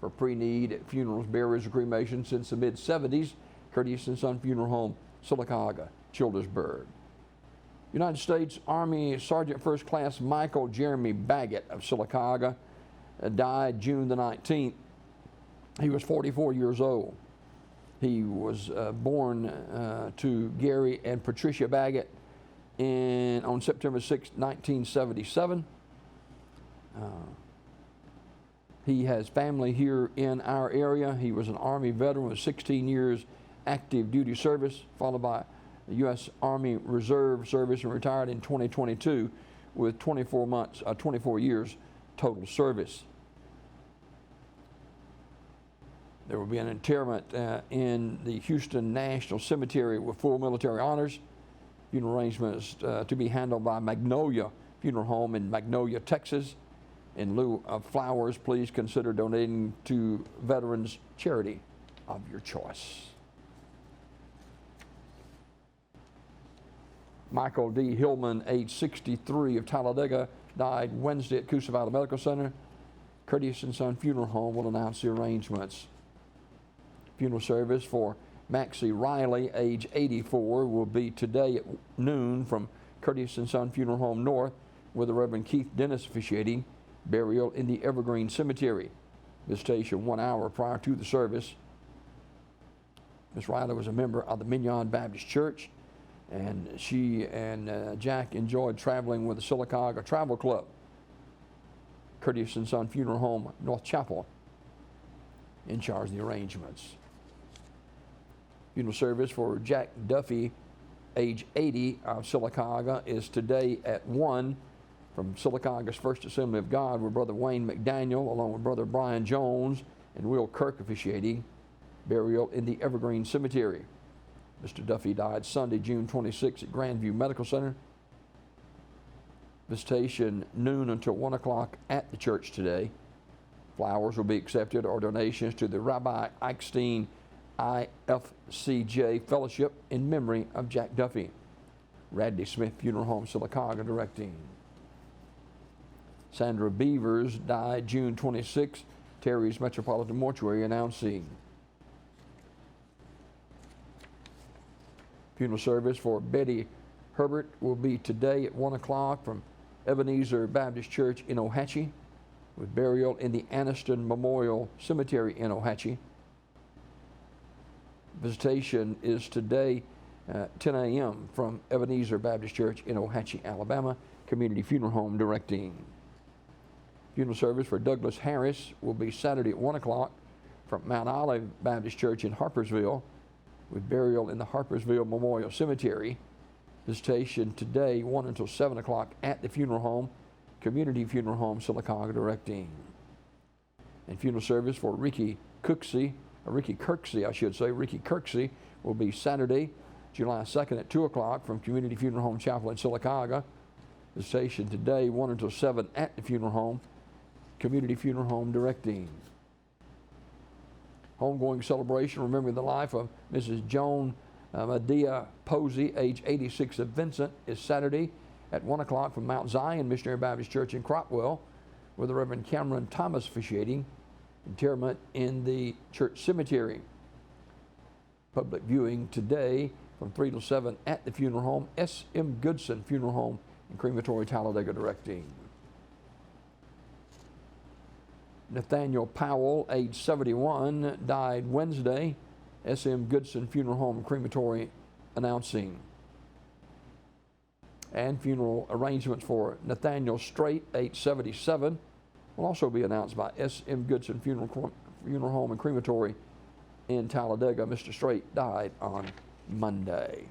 for pre-need funerals, burials, and cremations since the mid-70s. Courteous & Son Funeral Home, Sylacauga, Childersburg. United States Army Sergeant First Class Michael Jeremy Baggett of Sylacauga died June the 19th. He was 44 years old. He was born to Gary and Patricia Baggett on September 6, 1977. He has family here in our area. He was an Army veteran with 16 years active duty service, followed by the U.S. Army Reserve service, and retired in 2022 with 24 years total service. There will be an interment in the Houston National Cemetery with full military honors. Funeral arrangements to be handled by Magnolia Funeral Home in Magnolia, Texas. In lieu of flowers, please consider donating to veterans charity of your choice. Michael D. Hillman, age 63, of Talladega, died Wednesday at Coosa Valley Medical Center. Courteous & Son Funeral Home will announce the arrangements. Funeral service for Maxi Riley, age 84, will be today at noon from Courteous & Son Funeral Home North, with the Reverend Keith Dennis officiating. Burial in the Evergreen Cemetery. Visitation 1 hour prior to the service. Miss Riley was a member of the Mignon Baptist Church, and she and Jack enjoyed traveling with the Sylacauga Travel Club. Courteous & Son Funeral Home, North Chapel, in charge of the arrangements. Funeral service for Jack Duffy, age 80, of Sylacauga, is today at 1 from Sylacauga's First Assembly of God, with Brother Wayne McDaniel, along with Brother Brian Jones and Will Kirk officiating. Burial in the Evergreen Cemetery. Mr. Duffy died Sunday, June 26 at Grandview Medical Center. Visitation noon until 1 o'clock at the church today. Flowers will be accepted or donations to the Rabbi Eichstein IFCJ Fellowship in memory of Jack Duffy. Radley Smith Funeral Home, Sylacauga, directing. Sandra Beavers died June 26, Terry's Metropolitan Mortuary, announcing. Funeral service for Betty Herbert will be today at 1 o'clock from Ebenezer Baptist Church in Ohatchee, with burial in the Anniston Memorial Cemetery in Ohatchee. Visitation is today at 10 a.m. from Ebenezer Baptist Church in Ohatchee, Alabama. Community Funeral Home directing. Funeral service for Douglas Harris will be Saturday at 1 o'clock from Mount Olive Baptist Church in Harpersville, with burial in the Harpersville Memorial Cemetery. Visitation today, 1 until 7 o'clock at the funeral home. Community Funeral Home, Sylacauga, directing. And funeral service for Ricky Kirksey, will be Saturday, July 2nd at 2 o'clock from Community Funeral Home Chapel in Sylacauga. Visitation today, 1 until 7 at the funeral home. Community Funeral Home directing. Homegoing celebration remembering the life of Mrs. Joan Medea Posey, age 86, of Vincent, is Saturday at 1 o'clock from Mount Zion Missionary Baptist Church in Cropwell, with the Reverend Cameron Thomas officiating. Interment in the church cemetery. Public viewing today from 3 to 7 at the funeral home. S.M. Goodson Funeral Home and Crematory, Talladega, directing. Nathaniel Powell, age 71, died Wednesday. S.M. Goodson Funeral Home and Crematory announcing. And funeral arrangements for Nathaniel Strait, age 77, will also be announced by S.M. Goodson Funeral Home and Crematory in Talladega. Mr. Strait died on Monday.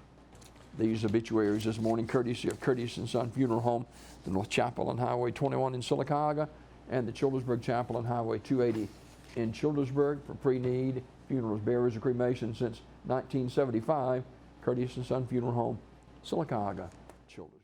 These obituaries this morning, courtesy of Courteous & Son Funeral Home, the North Chapel on Highway 21 in Sylacauga, and the Childersburg Chapel on Highway 280 in Childersburg. For pre-need funerals, burials, and cremation since 1975, Courteous & Son Funeral Home, Sylacauga, Childersburg.